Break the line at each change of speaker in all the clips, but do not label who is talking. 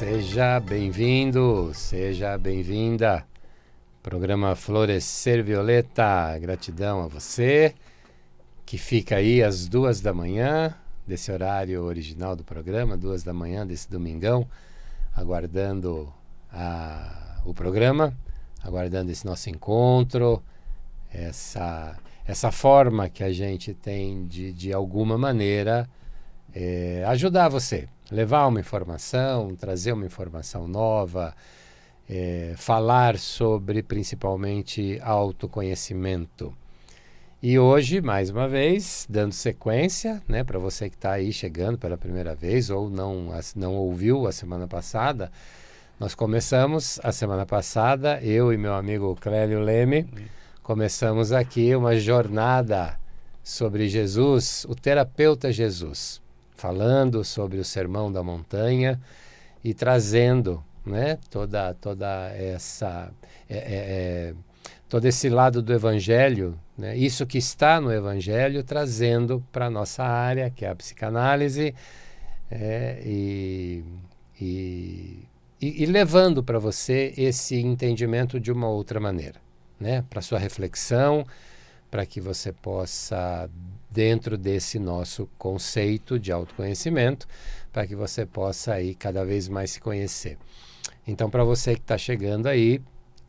Seja bem-vindo, seja bem-vinda. Programa Florescer Violeta, gratidão a você que fica aí às 2 da manhã, desse horário original do programa, 2 da manhã desse domingão, aguardando o programa, aguardando esse nosso encontro, essa forma que a gente tem de alguma maneira ajudar você, levar uma informação, trazer uma informação nova, falar sobre principalmente autoconhecimento. E hoje, mais uma vez, dando sequência, né, para você que está aí chegando pela primeira vez ou não ouviu a semana passada, nós começamos a semana passada, eu e meu amigo Clélio Leme, começamos aqui uma jornada sobre Jesus, o terapeuta Jesus, falando sobre o Sermão da Montanha e trazendo, né, todo esse lado do Evangelho, né, isso que está no Evangelho, trazendo para a nossa área, que é a psicanálise, e levando para você esse entendimento de uma outra maneira, né, para sua reflexão, para que você possa, dentro desse nosso conceito de autoconhecimento, para que você possa aí cada vez mais se conhecer. Então, para você que está chegando aí,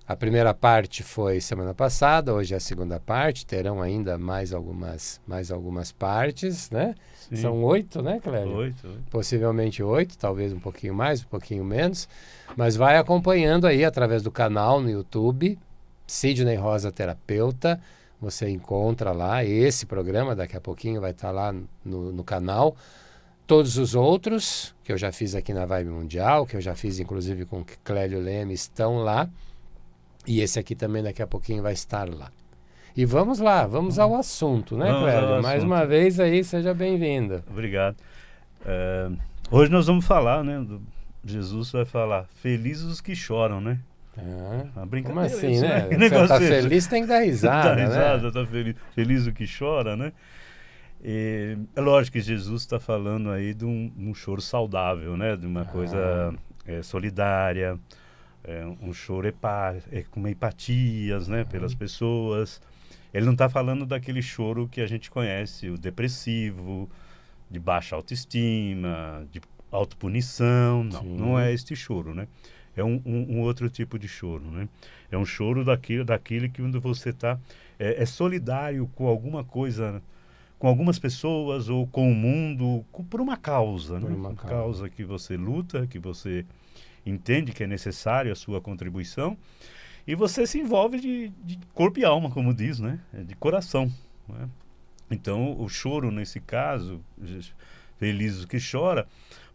a primeira parte foi semana passada, hoje é a segunda parte, terão ainda mais algumas partes, né?
Sim.
São 8, né, Clélio?
8.
Possivelmente 8, talvez um pouquinho mais, um pouquinho menos, mas vai acompanhando aí através do canal no YouTube, Sidney Rosa Terapeuta. Você encontra lá esse programa, daqui a pouquinho vai estar lá no canal. Todos os outros, que eu já fiz aqui na Vibe Mundial, que eu já fiz inclusive com Clélio Leme, estão lá. E esse aqui também daqui a pouquinho vai estar lá. E vamos lá, vamos ao assunto, né, Clélio? Mais uma vez aí, seja bem-vindo.
Obrigado. Hoje nós vamos falar, né? Jesus vai falar, felizes os que choram, né?
Uma
brincadeira.
Como assim,
isso,
né?
Você
Você tá feliz, tem que dar risada,
Dá risada,
né?
tá feliz o que chora, né? É lógico que Jesus está falando aí de um choro saudável, né? De uma coisa solidária, um choro com empatias, né? Pelas pessoas. Ele não está falando daquele choro que a gente conhece, o depressivo, de baixa autoestima, de autopunição. Não é este choro, né? É um outro tipo de choro, né? É um choro daquele que onde você está é solidário com alguma coisa, com algumas pessoas ou com o mundo, por uma causa, né? Uma causa que você luta, que você entende que é necessário a sua contribuição e você se envolve de corpo e alma, como diz, né? De coração, né? Então, o choro, nesse caso, feliz o que chora,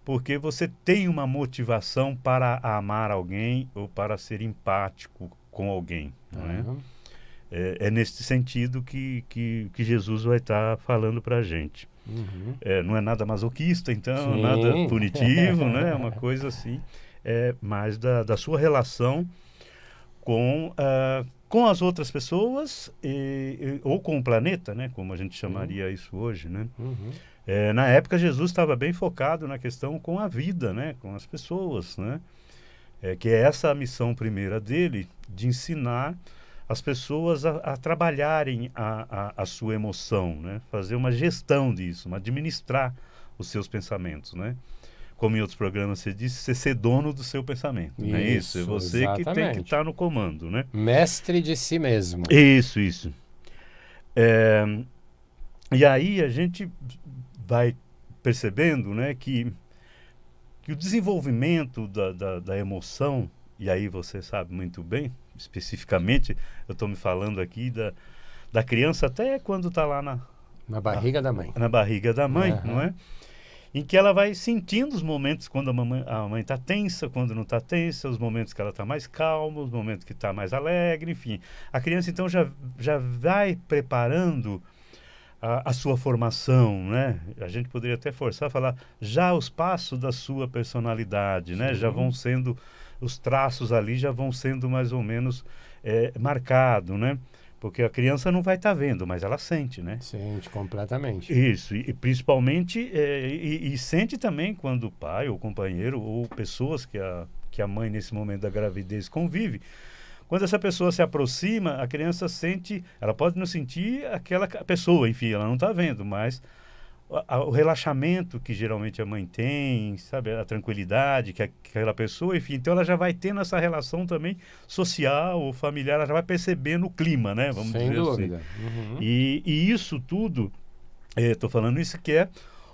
porque você tem uma motivação para amar alguém ou para ser empático com alguém, não é? É nesse sentido que Jesus vai estar falando para a gente. Não é nada masoquista, então,
Sim.
nada punitivo, né? É uma coisa assim, mais da sua relação com as outras pessoas ou com o planeta, né? Como a gente chamaria isso hoje, né? Na época, Jesus estava bem focado na questão com a vida, né? Com as pessoas, né? Que é essa a missão primeira dele, de ensinar as pessoas a trabalharem a sua emoção, né? Fazer uma gestão disso, administrar os seus pensamentos, né? Como em outros programas você disse, você ser dono do seu pensamento, não é isso? É você
exatamente.
que tem que estar no comando, né?
Mestre de si mesmo.
Isso. E aí a gente vai percebendo, né, que o desenvolvimento da emoção, e aí você sabe muito bem, especificamente, eu estou me falando aqui da criança até quando está lá
na barriga da mãe.
Na barriga da mãe, não é? Em que ela vai sentindo os momentos quando a mãe está tensa, quando não está tensa, os momentos que ela está mais calma, os momentos que está mais alegre, enfim. A criança, então, já vai preparando a sua formação, né? A gente poderia até forçar a falar já os passos da sua personalidade, né? Já vão sendo, os traços ali já vão sendo mais ou menos marcados, né? Porque a criança não vai estar vendo, mas ela sente, né?
Sente completamente.
Isso, e principalmente, e sente também quando o pai, ou o companheiro, ou pessoas que a mãe, nesse momento da gravidez, convive. Quando essa pessoa se aproxima, a criança sente, ela pode não sentir aquela pessoa, enfim, ela não está vendo, mas o relaxamento que geralmente a mãe tem, sabe, a tranquilidade que aquela pessoa, enfim, então ela já vai tendo essa relação também social ou familiar, ela já vai percebendo o clima, né, vamos
Sem
dizer
dúvida.
assim.
Uhum.
E isso tudo, estou falando isso que é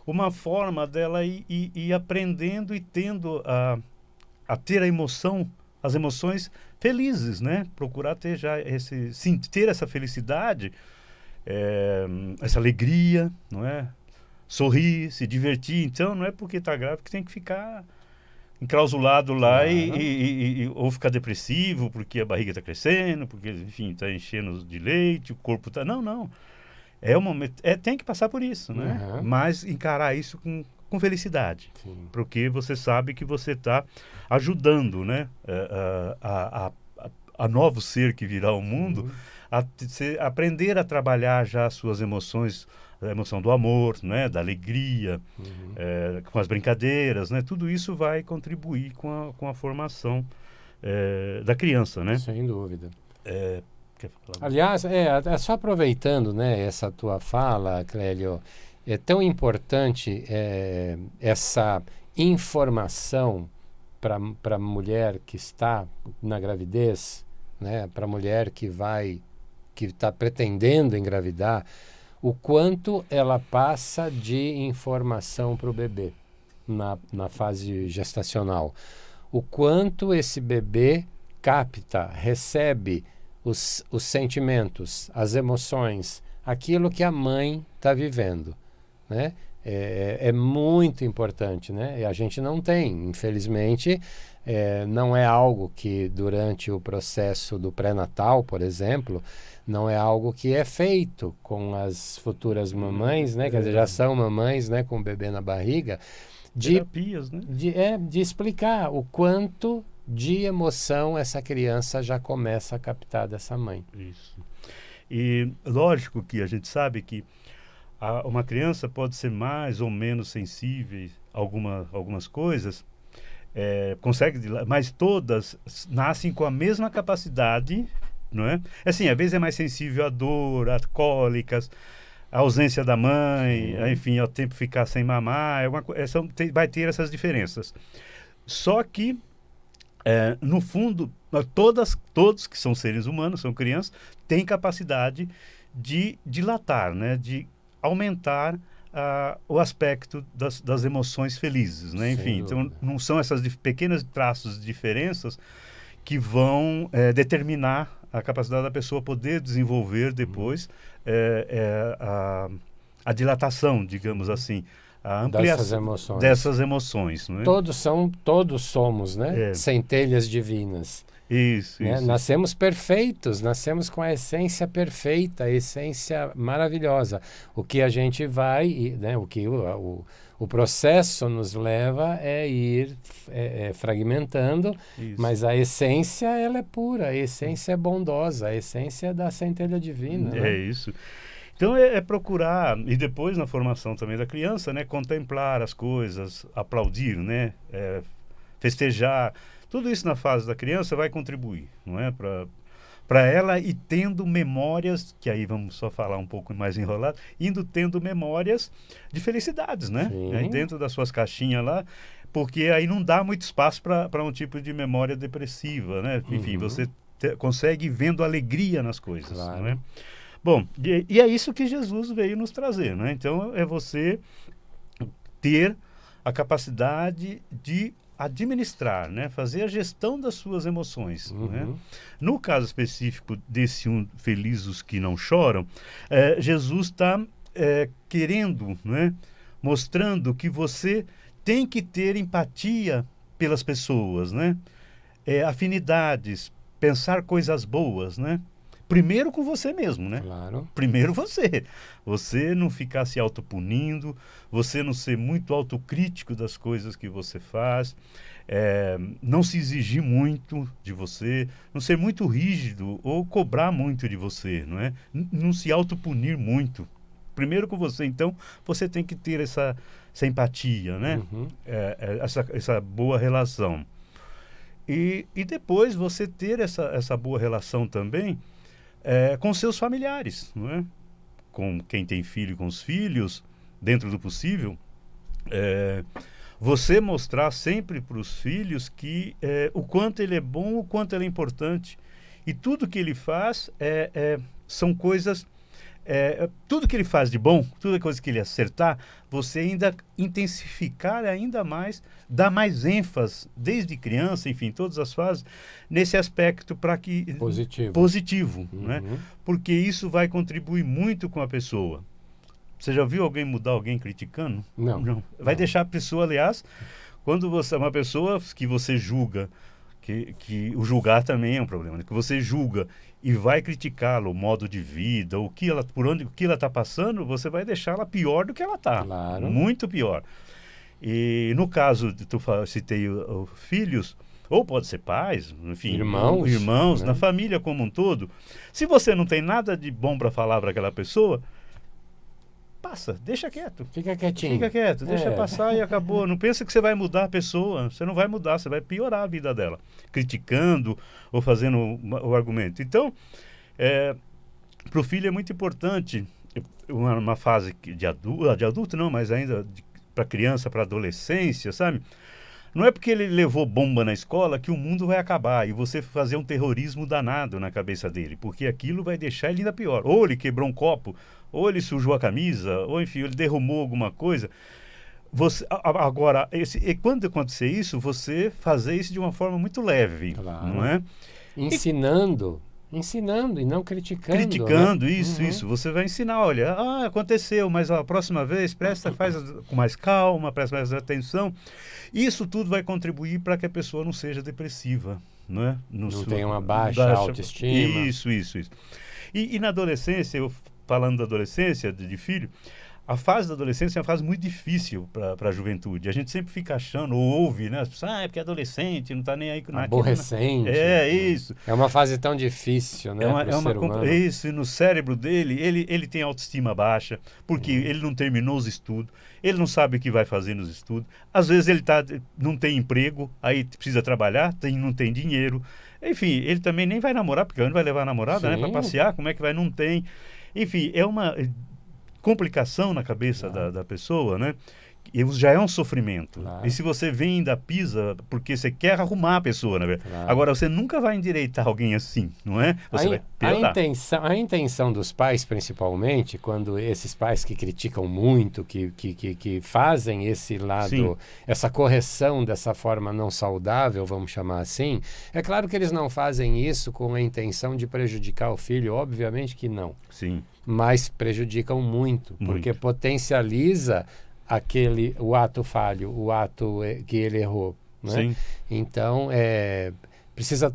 uma forma dela ir aprendendo e tendo a ter a emoção, as emoções felizes, né? Procurar ter já ter essa felicidade, essa alegria, não é? Sorrir, se divertir. Então, não é porque está grávida que tem que ficar enclausulado lá
Claro.
ou ficar depressivo porque a barriga está crescendo, porque, enfim, está enchendo de leite, o corpo está... Não, não. É um momento... tem que passar por isso, né?
Uhum.
Mas encarar isso com felicidade.
Sim.
Porque você sabe que você está ajudando, né? A novo ser que virá ao mundo, aprender a trabalhar já as suas emoções, a emoção do amor, né? Da alegria, com as brincadeiras, né? Tudo isso vai contribuir com a formação da criança, né?
Sem dúvida.
Quer falar?
Aliás, só aproveitando, né, essa tua fala, Clélio, é tão importante essa informação para a mulher que está na gravidez, né, para a mulher que está pretendendo engravidar, o quanto ela passa de informação para o bebê na fase gestacional. O quanto esse bebê capta, recebe os sentimentos, as emoções, aquilo que a mãe está vivendo, né? É muito importante, né? E a gente não tem, infelizmente, não é algo que durante o processo do pré-natal, por exemplo, não é algo que é feito com as futuras mamães, né? Quer dizer, já são mamães, né? Com o bebê na barriga,
Terapias, né?
de explicar o quanto de emoção essa criança já começa a captar dessa mãe.
Isso. E lógico que a gente sabe que uma criança pode ser mais ou menos sensível a algumas coisas, mas todas nascem com a mesma capacidade, não é? Assim, às vezes é mais sensível à dor, a cólicas, a ausência da mãe, enfim, ao tempo ficar sem mamar, vai ter essas diferenças. Só que no fundo, todos que são seres humanos, são crianças, têm capacidade de dilatar, né? De aumentar o aspecto das emoções felizes, né? Enfim, então não são essas pequenas traços de diferenças que vão determinar a capacidade da pessoa poder desenvolver depois a dilatação, digamos assim, a ampliação dessas emoções, não é?
Todos somos, né? Centelhas divinas.
Isso,
né?
isso.
Nascemos perfeitos, nascemos com a essência perfeita, a essência maravilhosa. O que a gente vai, né? O que o processo nos leva é ir fragmentando,
Isso.
mas a essência ela é pura, a essência é bondosa, a essência é da centelha divina. Né?
Isso. Então procurar, e depois na formação também da criança, né, contemplar as coisas, aplaudir, né, festejar, tudo isso na fase da criança vai contribuir, não é, para ela ir tendo memórias, que aí vamos só falar um pouco mais enrolado, tendo memórias de felicidades, né, dentro das suas caixinhas lá, porque aí não dá muito espaço para um tipo de memória depressiva, né, enfim, você consegue ir vendo alegria nas coisas,
claro.
Não é? Bom, e é isso que Jesus veio nos trazer, né? Então, é você ter a capacidade de administrar, né? Fazer a gestão das suas emoções. Né? No caso específico desse Feliz os que não choram, Jesus está querendo, né? Mostrando que você tem que ter empatia pelas pessoas, né? Afinidades, pensar coisas boas, né? primeiro com você mesmo, né?
Claro.
Primeiro você. Você não ficar se autopunindo, você não ser muito autocrítico das coisas que você faz, não se exigir muito de você, não ser muito rígido ou cobrar muito de você, não é? Não se autopunir muito. Primeiro com você, então, você tem que ter essa empatia, né?
Uhum.
Essa boa relação. E depois você ter essa boa relação também com seus familiares, não é? Com quem tem filho, com os filhos, dentro do possível. Você mostrar sempre para os filhos que o quanto ele é bom, o quanto ele é importante. E tudo que ele faz são coisas... tudo que ele faz de bom, toda coisa que ele acertar, você ainda intensificar ainda mais, dar mais ênfase, desde criança, enfim, todas as fases, nesse aspecto para que... Positivo,
uhum.
Né? Porque isso vai contribuir muito com a pessoa. Você já viu alguém mudar alguém criticando?
Não.
Vai deixar a pessoa, aliás, quando você é uma pessoa que você julga, que o julgar também é um problema, né? Que você julga e vai criticá-lo, o modo de vida, o que ela está passando, você vai deixá-la pior do que ela está.
Claro.
Muito pior. E no caso, citei filhos, ou pode ser pais, enfim, irmãos,
né?
Na família como um todo. Se você não tem nada de bom para falar para aquela pessoa, passa, deixa quieto.
Fica quietinho.
Fica quieto, deixa passar e acabou. Não pensa que você vai mudar a pessoa. Você não vai mudar, você vai piorar a vida dela. Criticando ou fazendo o argumento. Então, para o filho é muito importante uma fase de adulto não, mas ainda para criança, para adolescência, sabe? Não é porque ele levou bomba na escola que o mundo vai acabar e você fazer um terrorismo danado na cabeça dele, porque aquilo vai deixar ele ainda pior. Ou ele quebrou um copo, ou ele sujou a camisa, ou enfim, ele derrumou alguma coisa. Agora, quando acontecer isso, você fazer isso de uma forma muito leve,
claro.
Não é?
Ensinando e não criticando.
Criticando,
né?
Isso. Você vai ensinar, olha, aconteceu, mas a próxima vez, faz com mais calma, presta mais atenção. Isso tudo vai contribuir para que a pessoa não seja depressiva, não é?
Não tenha uma baixa autoestima.
Isso. E na adolescência, falando da adolescência, de filho, a fase da adolescência é uma fase muito difícil para a juventude. A gente sempre fica achando, ou ouve, né? As pessoas, é porque é adolescente, não está nem aí com naquilo.
Aborrecente.
Isso.
É uma fase tão difícil, né? Ser humano.
Isso, e no cérebro dele, ele tem autoestima baixa, porque ele não terminou os estudos, ele não sabe o que vai fazer nos estudos. Às vezes ele não tem emprego, aí precisa trabalhar, não tem dinheiro. Enfim, ele também nem vai namorar, porque não vai levar a namorada, né? Para passear, como é que vai? Não tem. Enfim, é uma complicação na cabeça da pessoa, né? E já é um sofrimento.
Claro.
E se você vem e ainda pisa, porque você quer arrumar a pessoa, né?
Claro.
Agora, você nunca vai endireitar alguém assim, não é? Você vai piorar.
A intenção dos pais, principalmente, quando esses pais que criticam muito, que fazem esse lado,
Sim.
essa correção dessa forma não saudável, vamos chamar assim, é claro que eles não fazem isso com a intenção de prejudicar o filho, obviamente que não.
Sim.
Mas prejudicam muito, porque potencializa o ato falho, o ato que ele errou. Né?
Sim.
Então, precisa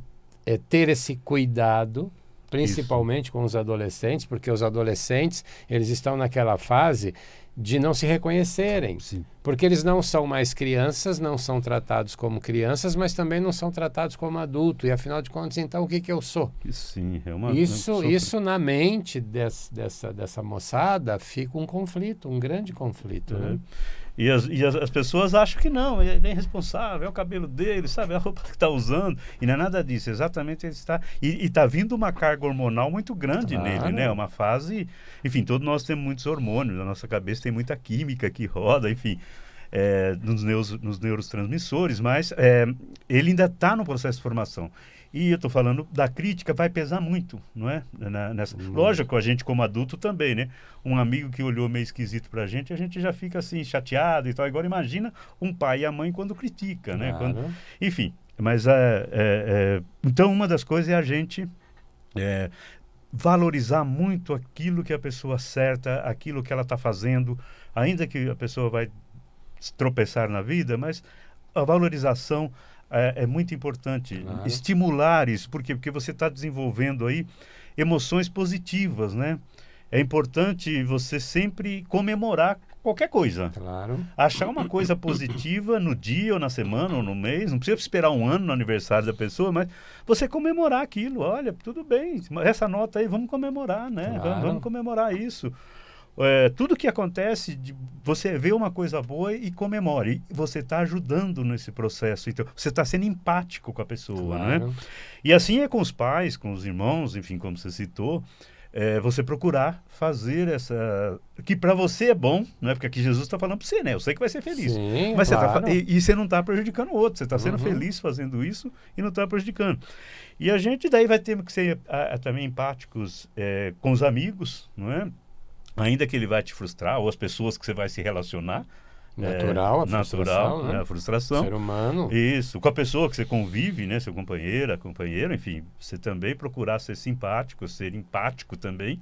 ter esse cuidado, principalmente com os adolescentes, porque os adolescentes, eles estão naquela fase de não se reconhecerem.
Sim.
Porque eles não são mais crianças, não são tratados como crianças, mas também não são tratados como adulto. E afinal de contas, então, o que eu sou?
Sim,
Isso na mente dessa moçada fica um conflito, um grande conflito. Né?
E as pessoas acham que não, ele é irresponsável, é o cabelo dele, sabe, a roupa que está usando. E não é nada disso, exatamente ele está... E está vindo uma carga hormonal muito grande nele, né? Uma fase... Enfim, todos nós temos muitos hormônios, na nossa cabeça tem muita química que roda, enfim, nos neurotransmissores, mas ele ainda está no processo de formação. E eu estou falando da crítica, vai pesar muito, não é? Lógico, a gente como adulto também, né? Um amigo que olhou meio esquisito pra gente, a gente já fica assim, chateado e tal. Agora imagina um pai e a mãe quando critica, né? Enfim, mas então uma das coisas é a gente valorizar muito aquilo que a pessoa acerta, aquilo que ela está fazendo, ainda que a pessoa vai tropeçar na vida, mas a valorização é muito importante. Estimular isso, porque você está desenvolvendo aí emoções positivas, né? É importante você sempre comemorar qualquer coisa.
Claro.
Achar uma coisa positiva no dia, ou na semana, ou no mês. Não precisa esperar um ano no aniversário da pessoa, mas você comemorar aquilo. Olha, tudo bem, essa nota aí, vamos comemorar, né?
Claro.
Vamos comemorar isso. Tudo que acontece, você vê uma coisa boa e comemore. E você está ajudando nesse processo. Então, você está sendo empático com a pessoa,
Claro.
né? E assim é com os pais, com os irmãos, enfim, como você citou. Você procurar fazer essa... que para você é bom, não é? Porque aqui Jesus está falando para você, né? Eu sei que vai ser feliz.
Sim,
mas
claro.
você não está prejudicando o outro. Você está sendo feliz fazendo isso e não está prejudicando. E a gente daí vai ter que ser também empáticos com os amigos, não é? Ainda que ele vai te frustrar, ou as pessoas que você vai se relacionar.
Natural,
a frustração.
Ser humano.
Isso, com a pessoa que você convive, né? Seu companheiro, enfim. Você também procurar ser simpático, ser empático também,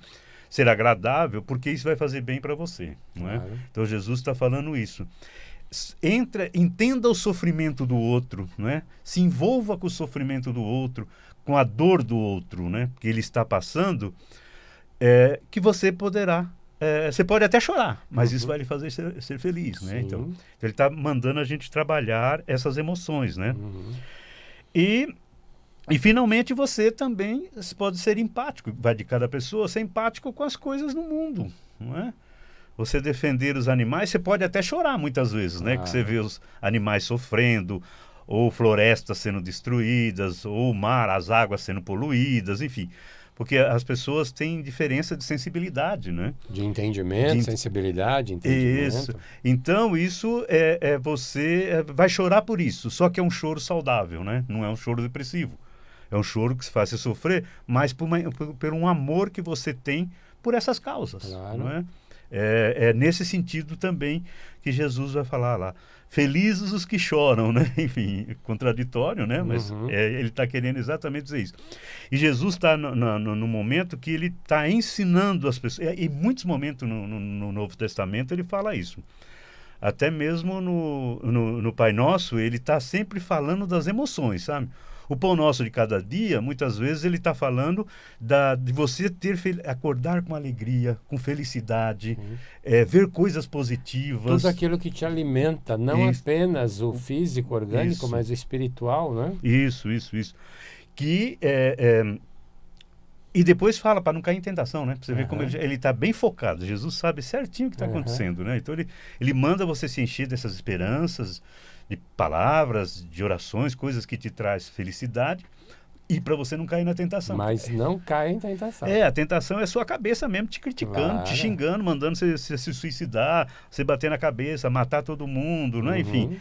ser agradável, porque isso vai fazer bem para você, não é?
Claro.
Então Jesus está falando isso. Entenda o sofrimento do outro, não é? Se envolva com o sofrimento do outro, com a dor do outro, né? Que ele está passando, que você poderá. Você pode até chorar, mas isso vai lhe fazer ser feliz, né? Então, ele está mandando a gente trabalhar essas emoções, né? E finalmente você também pode ser empático, vai de cada pessoa, ser empático com as coisas no mundo, não é? Você defender os animais, você pode até chorar muitas vezes, né? Que você vê os animais sofrendo, ou florestas sendo destruídas, ou o mar, as águas sendo poluídas, enfim. Porque as pessoas têm diferença de sensibilidade, né?
De entendimento, sensibilidade, entendimento.
Isso. Então, isso você vai chorar por isso. Só que é um choro saudável, né? Não é um choro depressivo. É um choro que se faz você sofrer, mas por um amor que você tem por essas causas.
Claro.
Não é? É nesse sentido também que Jesus vai falar lá. Felizes os que choram, né? Enfim, contraditório, né? Mas ele está querendo exatamente dizer isso. E Jesus está no momento que ele está ensinando as pessoas. Em muitos momentos no Novo Testamento ele fala isso. Até mesmo no Pai Nosso, ele está sempre falando das emoções, sabe? O pão nosso de cada dia, muitas vezes ele está falando de você acordar com alegria, com felicidade, ver coisas positivas.
Tudo aquilo que te alimenta, não apenas o físico, orgânico, mas o espiritual, né?
Isso. Que e depois fala para não cair em tentação, né? Pra você ver como ele está bem focado. Jesus sabe certinho o que está acontecendo, né? Então ele manda você se encher dessas esperanças, de palavras, de orações, coisas que te traz felicidade e para você não cair na tentação.
Mas não cai em tentação.
A tentação é a sua cabeça mesmo te criticando, te xingando, mandando você se suicidar, você bater na cabeça, matar todo mundo, né? Enfim,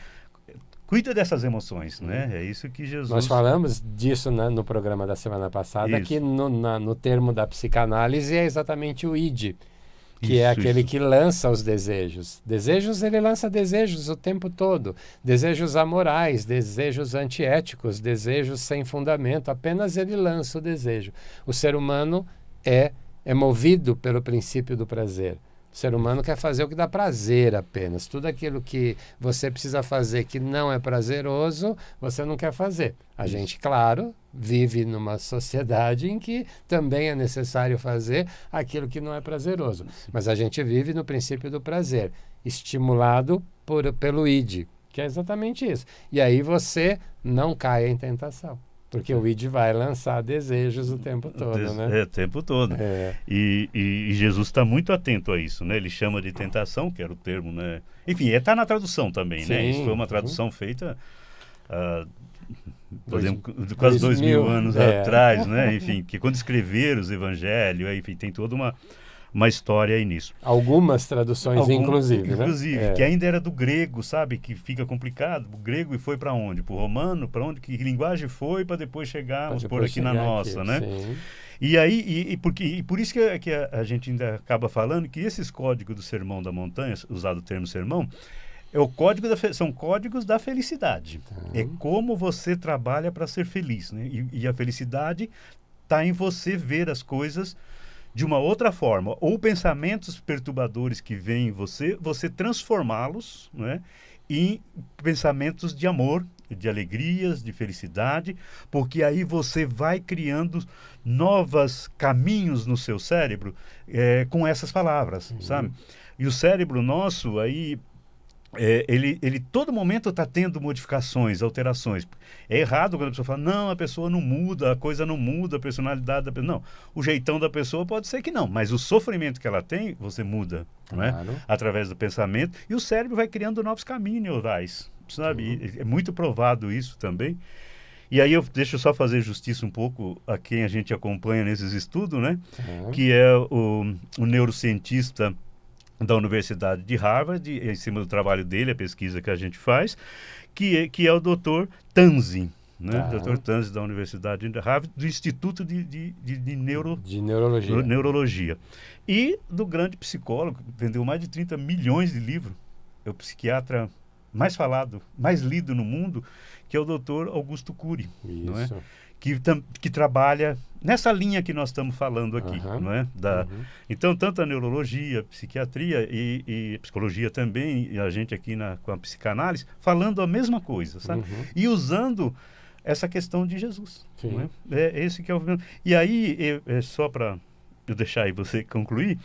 cuida dessas emoções, né? É isso que Jesus...
Nós falamos disso no programa da semana passada, que no termo da psicanálise é exatamente o id, que é aquele que lança os desejos. Ele lança desejos o tempo todo. Desejos amorais, desejos antiéticos, desejos sem fundamento. Apenas ele lança o desejo. O ser humano é movido pelo princípio do prazer. O ser humano quer fazer o que dá prazer apenas. Tudo aquilo que você precisa fazer que não é prazeroso, você não quer fazer. A gente, claro, vive numa sociedade em que também é necessário fazer aquilo que não é prazeroso. Mas a gente vive no princípio do prazer, estimulado pelo id, que é exatamente isso. E aí você não cai em tentação. Porque o id vai lançar desejos o tempo todo, né?
O tempo todo. E Jesus está muito atento a isso, né? Ele chama de tentação, que era o termo, né? Enfim, está na tradução também, né? Isso foi uma tradução feita por exemplo, quase 2000 anos atrás, né? Enfim, que quando escreveram os evangelhos, enfim, tem toda uma história aí nisso.
Algumas traduções, inclusive, né?
Que ainda era do grego, sabe? Que fica complicado. O grego e foi para onde? Para o romano? Para onde? Que linguagem foi para depois chegar, vamos pôr aqui na nossa, né? Sim. E aí, por isso que a gente ainda acaba falando que esses códigos do Sermão da Montanha, usado o termo sermão, são códigos da felicidade. É como você trabalha para ser feliz, né? E a felicidade está em você ver as coisas de uma outra forma, ou pensamentos perturbadores que vêm em você transformá-los, né, em pensamentos de amor de alegrias, de felicidade, porque aí você vai criando novos caminhos no seu cérebro com essas palavras, sabe? E o cérebro nosso aí, ele todo momento está tendo modificações, alterações. É errado quando a pessoa fala, não, a pessoa não muda, a coisa não muda, a personalidade da pessoa. Não, o jeitão da pessoa pode ser que não, mas o sofrimento que ela tem, você muda, não é?
Claro.
Através do pensamento. E o cérebro vai criando novos caminhos neurais, sabe? É muito provado isso também. E aí deixa eu só fazer justiça um pouco a quem a gente acompanha nesses estudos, né? Que é o neurocientista da Universidade de Harvard, em cima do trabalho dele, a pesquisa que a gente faz, que é o Dr. Tanzi, né? Dr. Tanzi da Universidade de Harvard, do Instituto de Neurologia. E do grande psicólogo, vendeu mais de 30 milhões de livros, é o psiquiatra mais falado, mais lido no mundo, que é o Dr. Augusto Cury, não é? Que trabalha nessa linha que nós estamos falando aqui, não é? Então, tanto a neurologia, a psiquiatria e psicologia também, e a gente aqui com a psicanálise, falando a mesma coisa, sabe? E usando essa questão de Jesus. Não é? Esse que é o... E aí, só para eu deixar aí você concluir,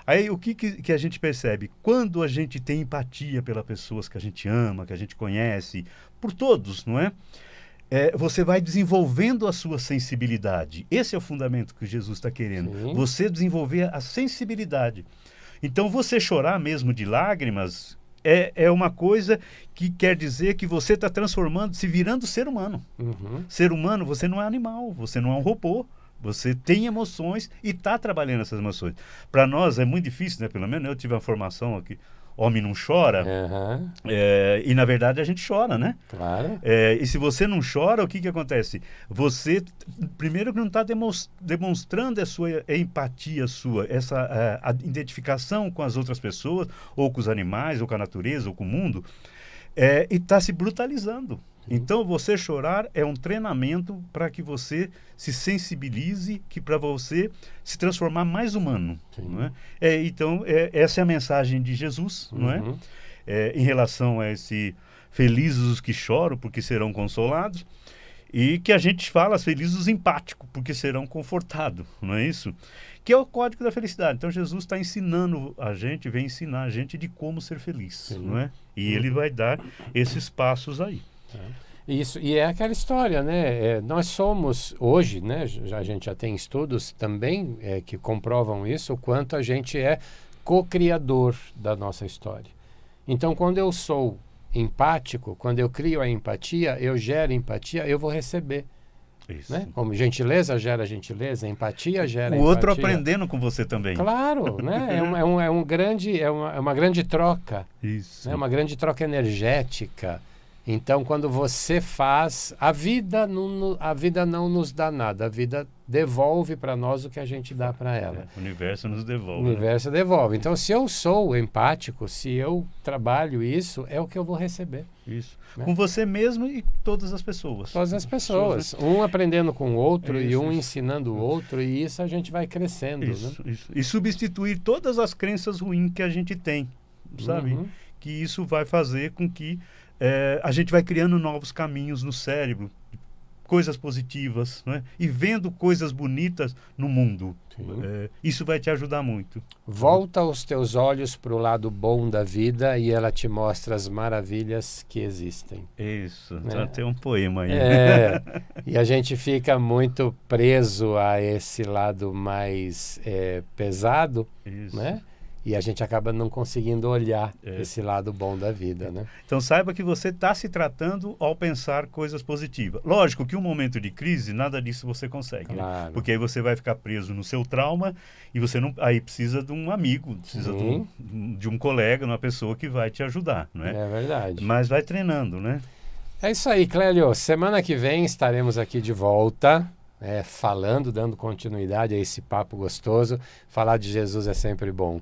aí o que a gente percebe? Quando a gente tem empatia pelas pessoas que a gente ama, que a gente conhece, por todos, não é? Você vai desenvolvendo a sua sensibilidade. Esse é o fundamento que Jesus está querendo. Sim. Você desenvolver a sensibilidade. Então, você chorar mesmo de lágrimas é uma coisa que quer dizer que você está transformando, se virando ser humano. Ser humano, você não é animal, você não é um robô. Você tem emoções e está trabalhando essas emoções. Para nós é muito difícil, né? Pelo menos eu tive uma formação aqui. Homem não chora, e na verdade a gente chora, né?
Claro.
E se você não chora, o que acontece? Você, primeiro, que não está demonstrando a sua empatia a identificação com as outras pessoas, ou com os animais, ou com a natureza, ou com o mundo, e está se brutalizando. Então, você chorar é um treinamento para que você se sensibilize, para você se transformar mais humano. Não é? Então, essa é a mensagem de Jesus, não é? Em relação a esse felizes os que choram, porque serão consolados, e que a gente fala felizes os empáticos, porque serão confortados, não é isso? Que é o código da felicidade. Então, Jesus está ensinando a gente, vem ensinar a gente de como ser feliz, não é? E ele vai dar esses passos aí.
Isso, e é aquela história, né? Nós somos, hoje, né? A gente já tem estudos também que comprovam isso, o quanto a gente é co-criador da nossa história. Então, quando eu sou empático, quando eu crio a empatia, eu gero empatia, eu vou receber.
Isso.
Né? Como gentileza gera gentileza, empatia gera empatia.
O outro aprendendo com você também.
Claro, né? É uma grande troca.
Isso.
Né? Uma grande troca energética. Então, quando você faz, a vida não nos dá nada, a vida devolve para nós o que a gente dá para ela.
O universo nos devolve.
O universo devolve. Então, se eu sou empático, se eu trabalho isso, é o que eu vou receber.
Isso. Né? Com você mesmo e com todas as pessoas.
Todas as pessoas. Um aprendendo com o outro e um ensinando o outro, e isso a gente vai crescendo.
Isso,
né?
isso. E substituir todas as crenças ruins que a gente tem, sabe? Que isso vai fazer com que a gente vai criando novos caminhos no cérebro, coisas positivas, né? E vendo coisas bonitas no mundo. Isso vai te ajudar muito.
Volta os teus olhos para o lado bom da vida e ela te mostra as maravilhas que existem.
Isso, né? Tem um poema aí.
E a gente fica muito preso a esse lado mais pesado,
isso.
Né? E a gente acaba não conseguindo olhar esse lado bom da vida, né?
Então saiba que você está se tratando ao pensar coisas positivas. Lógico que um momento de crise, nada disso você consegue.
Claro.
Né? Porque aí você vai ficar preso no seu trauma e você não, aí precisa de um amigo, precisa de um colega, uma pessoa que vai te ajudar, não é?
É verdade.
Mas vai treinando, né?
É isso aí, Clélio. Semana que vem estaremos aqui de volta, falando, dando continuidade a esse papo gostoso. Falar de Jesus é sempre bom.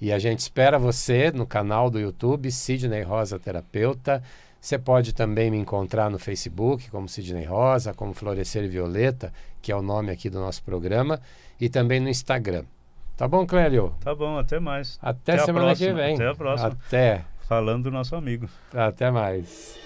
E a gente espera você no canal do YouTube, Sidney Rosa Terapeuta. Você pode também me encontrar no Facebook, como Sidney Rosa, como Florescer Violeta, que é o nome aqui do nosso programa, e também no Instagram. Tá bom, Clélio?
Tá bom, até mais.
Até semana que vem.
Até a próxima.
Até.
Falando do nosso amigo.
Até mais.